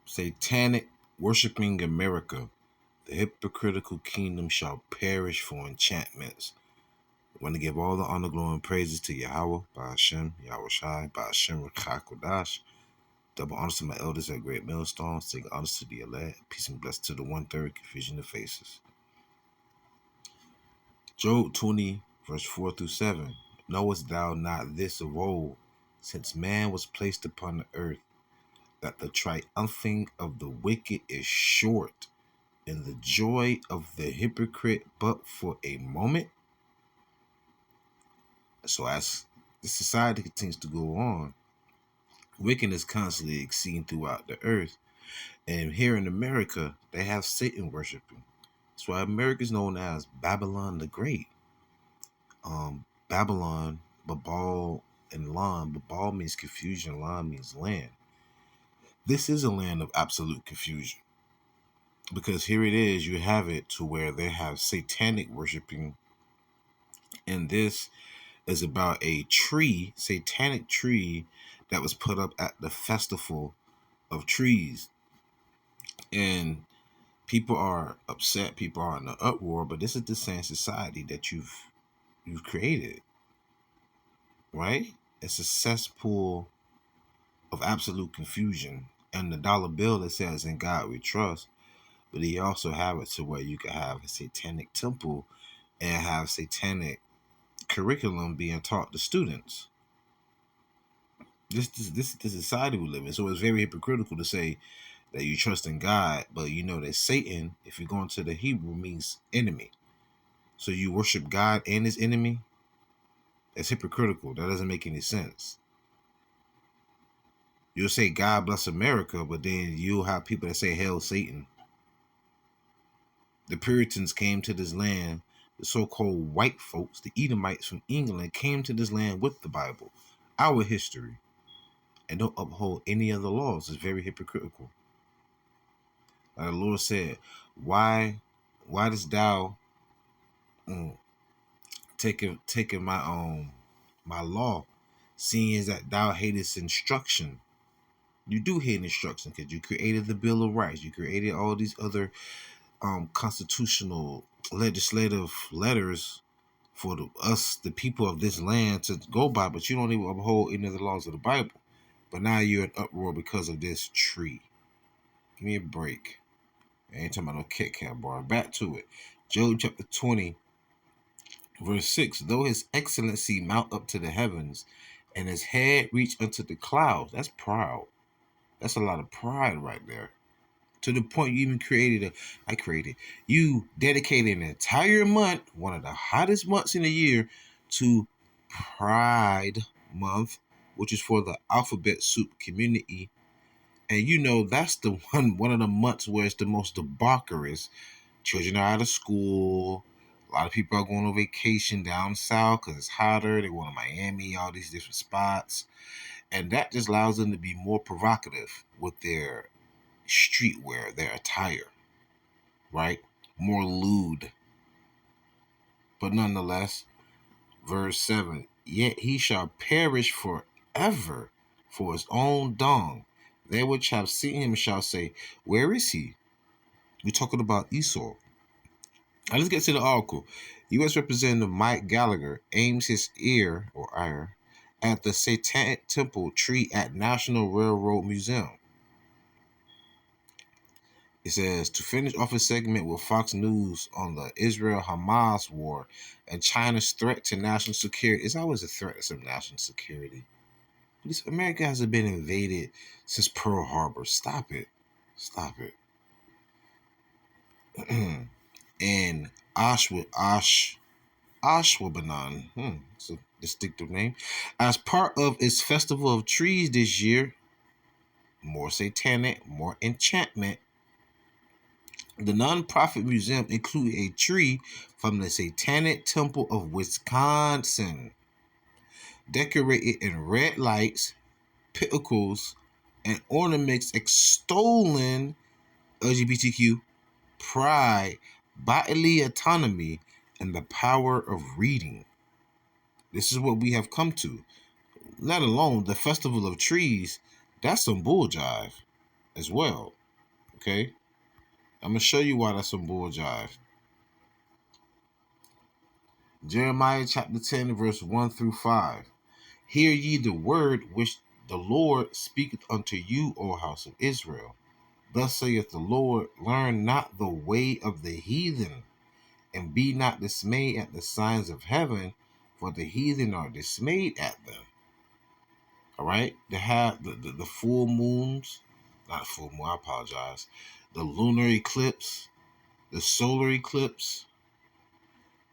Satanic worshiping America. The hypocritical kingdom shall perish for enchantments. I want to give all the honor, glory, and praises to Yahawah, by Hashem, YAHAWASHI, by Hashem, QADASH. Double honors to my elders at Great Millstone. Sing honors to the elect. Peace and blessings to the 1/3. Confusion of faces. Job 20, verse 4 through 7. Knowest thou not this of old, since man was placed upon the earth, that the triumphing of the wicked is short, and the joy of the hypocrite but for a moment? So as the society continues to go on, wickedness constantly exceeding throughout the earth. And here in America, they have Satan worshiping. That's why America is known as Babylon the Great. Babylon, Babal, and Lan. Babal means confusion, Lan means land. This is a land of absolute confusion. Because here it is, you have it to where they have satanic worshiping. And this is about a tree, satanic tree, that was put up at the festival of trees. And people are upset, people are in an uproar, but this is the same society that you've created, right? It's a cesspool of absolute confusion. And the dollar bill that says in God we trust, but he also have it to where you can have a satanic temple and have satanic curriculum being taught to students. This is the society we live in. So it's very hypocritical to say that you trust in God, but you know that Satan, if you go into the Hebrew, means enemy. So you worship God and his enemy? That's hypocritical. That doesn't make any sense. You'll say God bless America, but then you'll have people that say hail Satan. The Puritans came to this land. The so-called white folks, the Edomites from England, came to this land with the Bible, our history, and don't uphold any of the laws. It's very hypocritical. Like the Lord said, why dost thou taking my law, seeing as that thou hatest instruction? You do hate instruction because you created the Bill of Rights. You created all these other constitutional legislative letters for us, the people of this land, to go by, but you don't even uphold any of the laws of the Bible. But now you're in uproar because of this tree. Give me a break. I ain't talking about no Kit Kat bar. Back to it. Job chapter 20, verse 6. Though his excellency mount up to the heavens, and his head reach unto the clouds. That's proud. That's a lot of pride right there. To the point you even you dedicated an entire month, one of the hottest months in the year, to Pride Month, which is for the alphabet soup community. And you know that's the one of the months where it's the most debaucherous. Children are out of school. A lot of people are going on vacation down south because it's hotter. They go to Miami, all these different spots. And that just allows them to be more provocative with their streetwear, their attire, right? More lewd. But nonetheless, verse 7, yet he shall perish forever for his own dung. They which have seen him shall say, where is he? We're talking about Esau. Now let's get to the article. U.S. Representative Mike Gallagher aims his ire at the Satanic Temple tree at National Railroad Museum. It says, to finish off a segment with Fox News on the Israel-Hamas war and China's threat to national security. It's always a threat to some national security. America hasn't been invaded since Pearl Harbor. Stop it. Stop it. And Ashwaubenon, it's a distinctive name, as part of its Festival of Trees this year, more satanic, more enchantment. The nonprofit museum included a tree from the Satanic Temple of Wisconsin, decorated in red lights, pinnacles, and ornaments extolling LGBTQ pride, bodily autonomy, and the power of reading. This is what we have come to. Let alone the Festival of Trees. That's some bull jive. as well. Okay? I'm going to show you why that's some bull jive. Jeremiah chapter 10, verse 1 through 5. Hear ye the word which the Lord speaketh unto you, O house of Israel. Thus saith the Lord, learn not the way of the heathen, and be not dismayed at the signs of heaven, for the heathen are dismayed at them. All right? They have the full moons, not full moon, I apologize. The lunar eclipse, the solar eclipse,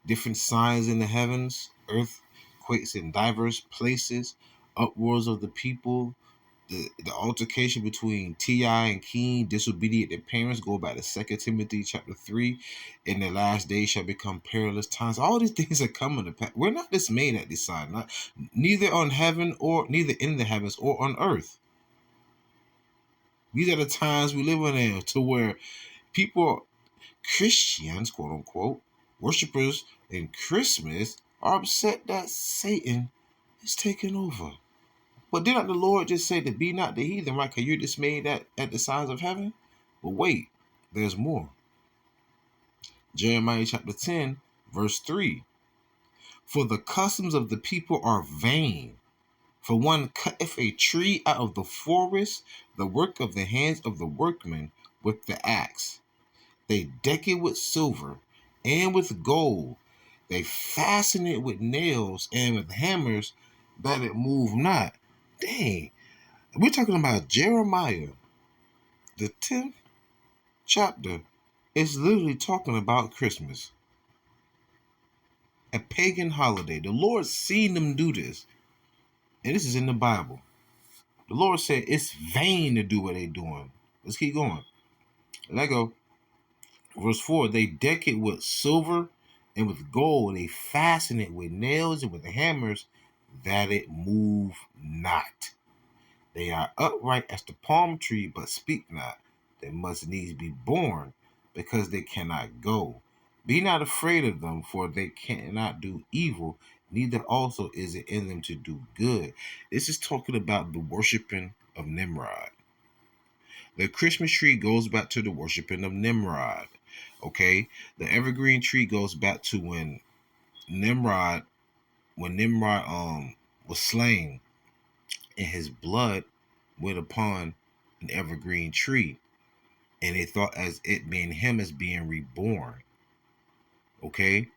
different signs in the heavens, earthquakes in diverse places, uproars of the people, the altercation between T.I. and King, disobedient their parents, go back to 2 Timothy chapter 3, in the last days shall become perilous times. All these things are coming to pass. We're not dismayed at this sign, neither on heaven or neither in the heavens or on earth. These are the times we live in to where people, Christians, quote unquote, worshipers in Christmas are upset that Satan is taking over. But did not the Lord just say to be not the heathen, right? Because you're dismayed at the signs of heaven? But wait, there's more. Jeremiah chapter 10, verse 3. For the customs of the people are vain. For one cutteth a tree out of the forest, the work of the hands of the workmen with the axe. They deck it with silver and with gold. They fasten it with nails and with hammers that it move not. Dang. We're talking about Jeremiah, the 10th chapter. Is literally talking about Christmas, a pagan holiday. The Lord seen them do this, and this is in the Bible. The Lord said it's vain to do what they're doing. Let's keep going. Let go. Verse 4, they deck it with silver and with gold. They fasten it with nails and with hammers that it move not. They are upright as the palm tree, but speak not. They must needs be born, because they cannot go. Be not afraid of them, for they cannot do evil, neither also is it in them to do good. This is talking about the worshiping of Nimrod. The Christmas tree goes back to the worshiping of Nimrod. Okay? The evergreen tree goes back to when Nimrod was slain, and his blood went upon an evergreen tree, and they thought as it being him as being reborn. Okay?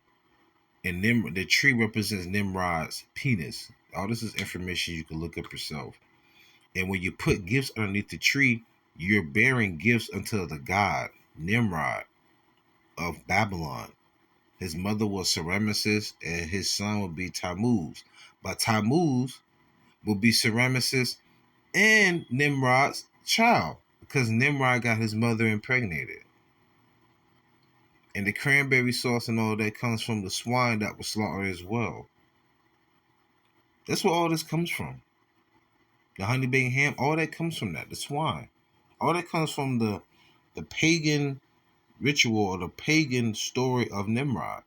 And the tree represents Nimrod's penis. All this is information you can look up yourself. And when you put gifts underneath the tree, you're bearing gifts unto the god Nimrod of Babylon. His mother was Semiramis, and his son would be Tammuz. But Tammuz will be Semiramis and Nimrod's child, because Nimrod got his mother impregnated. And the cranberry sauce and all that comes from the swine that was slaughtered as well. That's where all this comes from. The honey baked ham, all that comes from that. The swine. All that comes from the pagan ritual or the pagan story of Nimrod.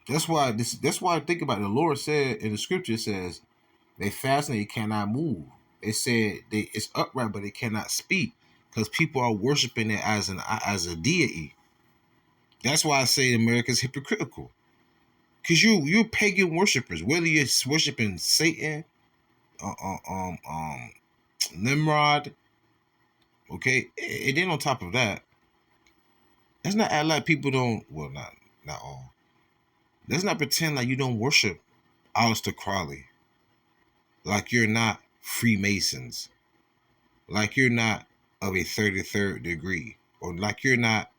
That's why I think about it. The Lord said in the scripture, it says, they fasten, they cannot move. It said it's upright, but they cannot speak, because people are worshiping it as a deity. That's why I say America's hypocritical, because you're pagan worshipers. Whether you're worshiping Satan, Nimrod, okay, and then on top of that, let's not act like people don't. Well, not all. Let's not pretend like you don't worship Aleister Crowley, like you're not Freemasons, like you're not of a 33rd degree, or like you're not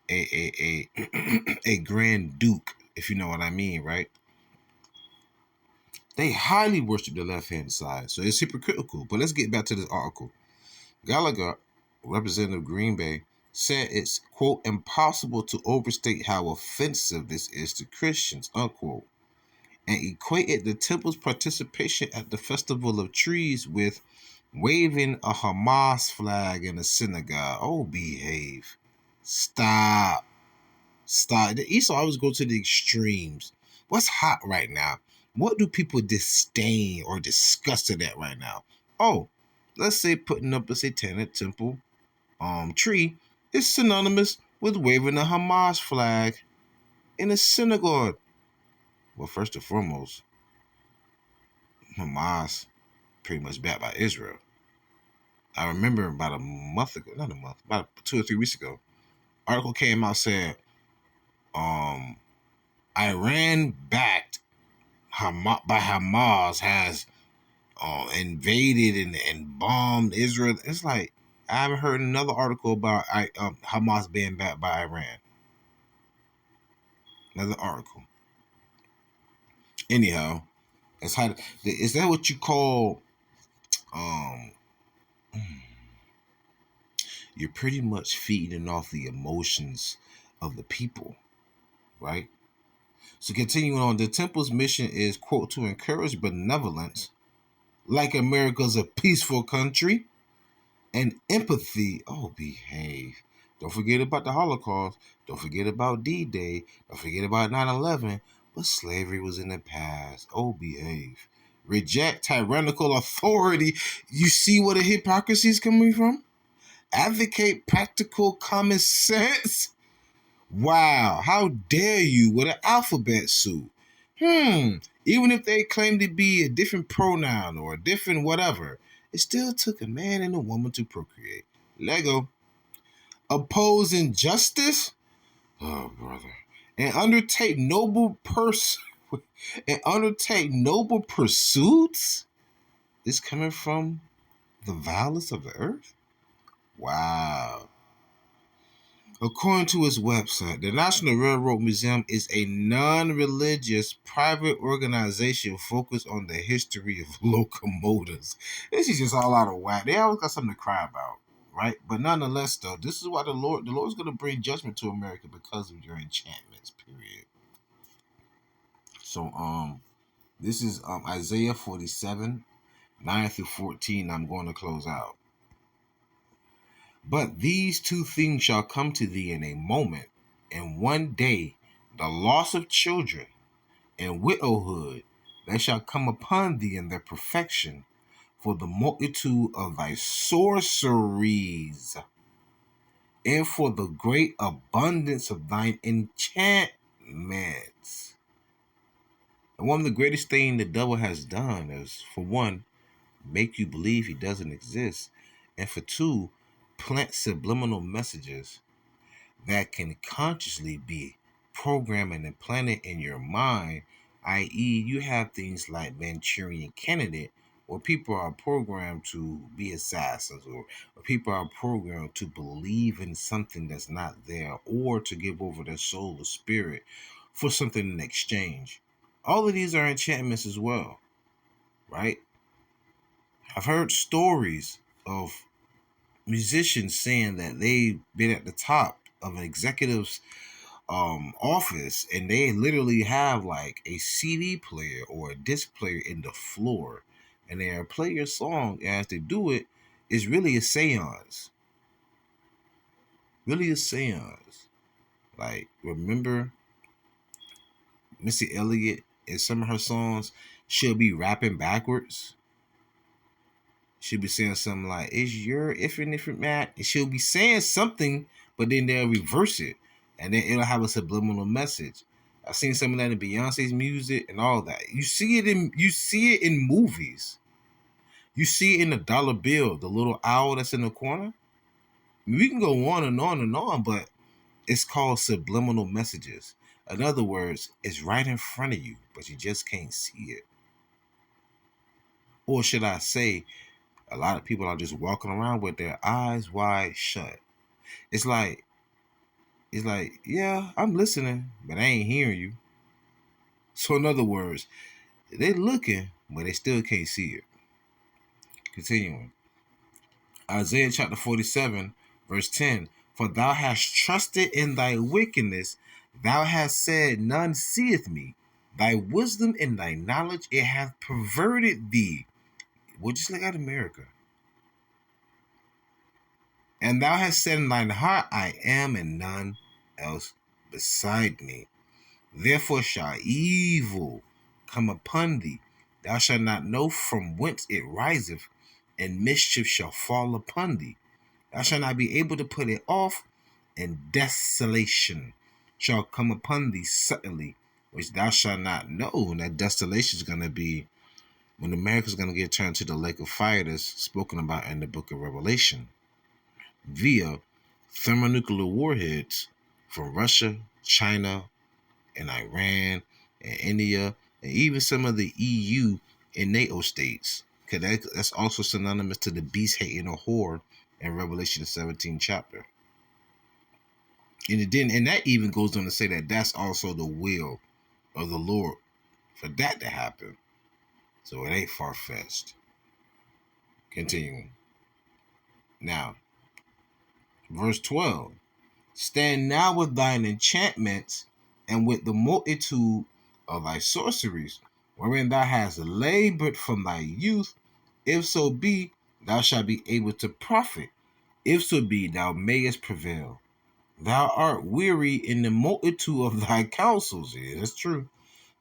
a a Grand Duke, if you know what I mean, right? They highly worship the left-hand side, so it's hypocritical. But let's get back to this article. Gallagher, Representative Green Bay, said it's, quote, impossible to overstate how offensive this is to Christians, unquote, and equated the temple's participation at the Festival of Trees with waving a Hamas flag in a synagogue. Oh, behave. Stop. The Esau always go to the extremes. What's hot right now? What do people disdain or disgusted at right now? Oh, let's say putting up a satanic temple tree is synonymous with waving a Hamas flag in a synagogue. Well, first and foremost, Hamas pretty much backed by Israel. I remember about a month ago, not a month, about 2 or 3 weeks ago, article came out said Iran backed by Hamas has invaded and bombed Israel. It's like I haven't heard another article about Hamas being backed by Iran. Another article. Anyhow, is that what you call um you're pretty much feeding off the emotions of the people, right? So continuing on, the temple's mission is, quote, to encourage benevolence, like America's a peaceful country, and empathy. Oh, behave. Don't forget about the Holocaust. Don't forget about D-Day. Don't forget about 9/11. But slavery was in the past. Oh, behave. Reject tyrannical authority. You see where the hypocrisy is coming from? Advocate practical common sense. Wow, how dare you with an alphabet soup? Even if they claim to be a different pronoun or a different whatever, it still took a man and a woman to procreate. Lego. Oppose injustice? Oh, brother. And undertake noble pursuits? Is coming from the violence of the earth? Wow. According to its website, the National Railroad Museum is a non-religious private organization focused on the history of locomotives. This is just all out of whack. They always got something to cry about, right? But nonetheless, though, this is why the Lord's going to bring judgment to America because of your enchantments, period. So, this is Isaiah 47, 9 through 14. I'm going to close out. But these two things shall come to thee in a moment, and one day the loss of children and widowhood that shall come upon thee in their perfection, for the multitude of thy sorceries, and for the great abundance of thine enchantments. And one of the greatest things the devil has done is, for one, make you believe he doesn't exist, and for two, plant subliminal messages that can consciously be programming and planted in your mind, i.e., you have things like Manchurian Candidate, where people are programmed to be assassins, or people are programmed to believe in something that's not there, or to give over their soul or spirit for something in exchange. All of these are enchantments as well, right? I've heard stories of musicians saying that they've been at the top of an executive's office and they literally have like a CD player or a disc player in the floor, and they play your song. As they do it, is really a seance. Really a seance. Like, remember Missy Elliott in some of her songs, she'll be rapping backwards. She'll be saying something like, "Is your if Matt?" And she'll be saying something, but then they'll reverse it, and then it'll have a subliminal message. I've seen some of that in Beyonce's music and all that. You see it in movies. You see it in the dollar bill, the little owl that's in the corner. We can go on and on and on, but it's called subliminal messages. In other words, it's right in front of you, but you just can't see it. Or should I say, a lot of people are just walking around with their eyes wide shut. It's like, yeah, I'm listening, but I ain't hearing you. So in other words, they looking, but they still can't see it. Continuing. Isaiah chapter 47, verse 10. For thou hast trusted in thy wickedness, thou hast said, none seeth me. Thy wisdom and thy knowledge, it hath perverted thee. Well, just like at America. And thou hast said in thine heart, I am, and none else beside me. Therefore shall evil come upon thee. Thou shalt not know from whence it riseth, and mischief shall fall upon thee. Thou shalt not be able to put it off, and desolation shall come upon thee suddenly, which thou shalt not know. And that desolation is going to be when America is going to get turned to the lake of fire that's spoken about in the book of Revelation via thermonuclear warheads from Russia, China, and Iran, and India, and even some of the EU and NATO states. Because that's also synonymous to the beast hating a whore in Revelation 17 chapter. And that even goes on to say that that's also the will of the Lord for that to happen. So it ain't far-fetched. Continuing. Now, verse 12. Stand now with thine enchantments and with the multitude of thy sorceries, wherein thou hast labored from thy youth, if so be thou shalt be able to profit, if so be thou mayest prevail. Thou art weary in the multitude of thy counsels. Yeah, that's true.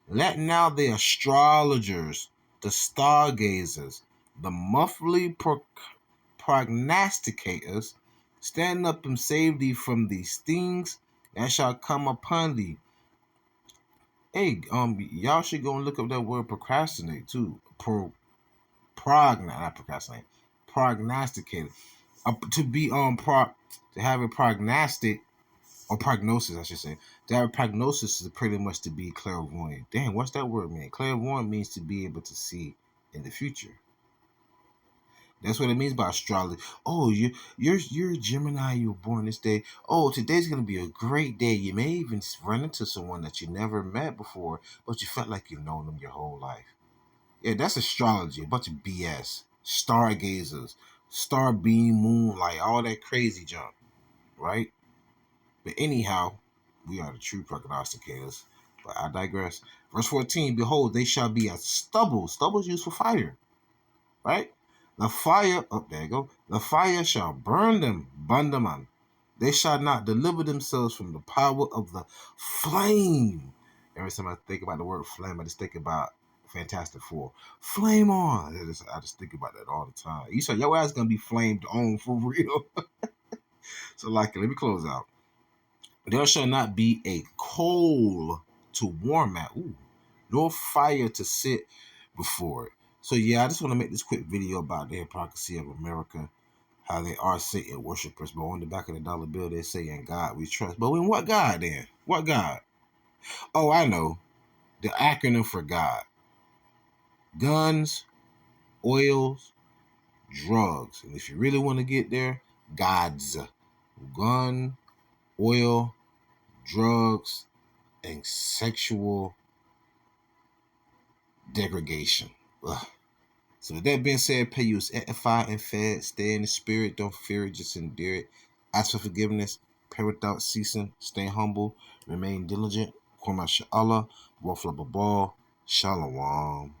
Let now the astrologers, the stargazers, the monthly prognosticators stand up and save thee from these things that shall come upon thee. Hey, y'all should go and look up that word procrastinate too. Not procrastinate. Prognosticator. To have a prognostic or prognosis, I should say. To have a prognosis is pretty much to be clairvoyant. Damn, what's that word mean? Clairvoyant means to be able to see in the future. That's what it means by astrology. Oh, you're a Gemini. You were born this day. Oh, today's gonna be a great day. You may even run into someone that you never met before, but you felt like you've known them your whole life. Yeah, that's astrology. A bunch of BS. Stargazers, star beam, moonlight, all that crazy junk, right? But anyhow, we are the true prognosticators. But I digress. Verse 14, behold, they shall be as stubble. Stubble is used for fire, right? The fire, there you go. The fire shall burn them, bandaman. They shall not deliver themselves from the power of the flame. Every time I think about the word flame, I just think about Fantastic Four. Flame on. I just think about that all the time. You said your ass gonna be flamed on for real. So let me close out. There shall not be a coal to warm at, nor fire to sit before it. So yeah, I just want to make this quick video about the hypocrisy of America, how they are Satan worshippers, but on the back of the dollar bill they say, "In God we trust." But in what God then? What God? Oh, I know. The acronym for God. Guns, oils, drugs. And if you really want to get there, gods. Gun, oil, drugs, and sexual degradation. Ugh. So with that being said, pay you as edified and fed. Stay in the spirit. Don't fear it. Just endure it. Ask for forgiveness. Pray without ceasing. Stay humble. Remain diligent. Kwama Sha'Allah. Wafla Babal. Shalom.